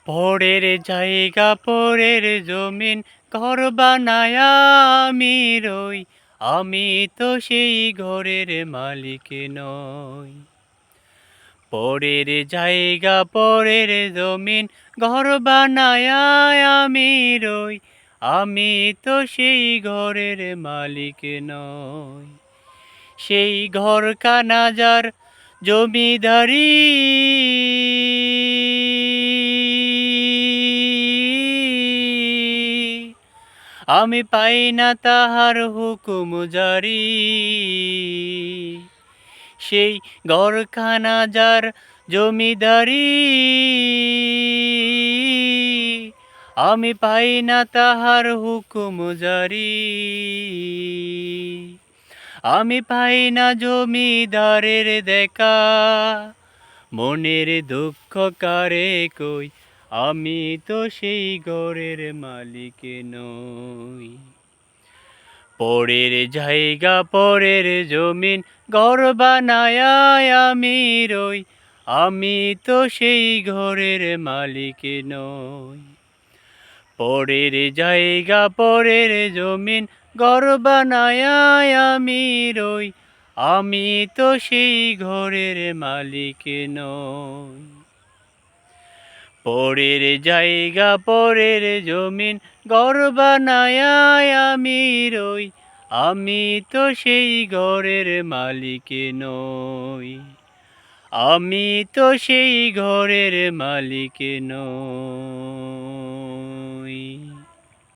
পরের জায়গা পরের জমিন ঘর বানায়া আমি রই, আমি তো সেই ঘরের মালিক নই। পরের জায়গা পরের জমিন ঘর বানায়া আমি রই, আমি তো সেই ঘরের মালিক নই। সেই ঘর খানা যার জমিদারি, আমি পাই না তাহার হুকুম জারি। সেই ঘরখানা যার জমিদারি, আমি পাই না তাহার হুকুম জারি। আমি পাই না জমিদারের দেখা, মনের দুঃখ কারে কই, আমি তো সেই ঘরের মালিক নই। পরের জায়গা পরের জমিন ঘর বানায়া আমি রই, আমি তো সেই ঘরের মালিক নই। পরের জায়গা পরের জমিন ঘর বানায়া আমি রই, আমি তো সেই ঘরের মালিক নই। পরের জায়গা পরের জমিন ঘর বানায়া আমি রই, আমি তো সেই ঘরের মালিক নই। আমি তো সেই ঘরের মালিক নই।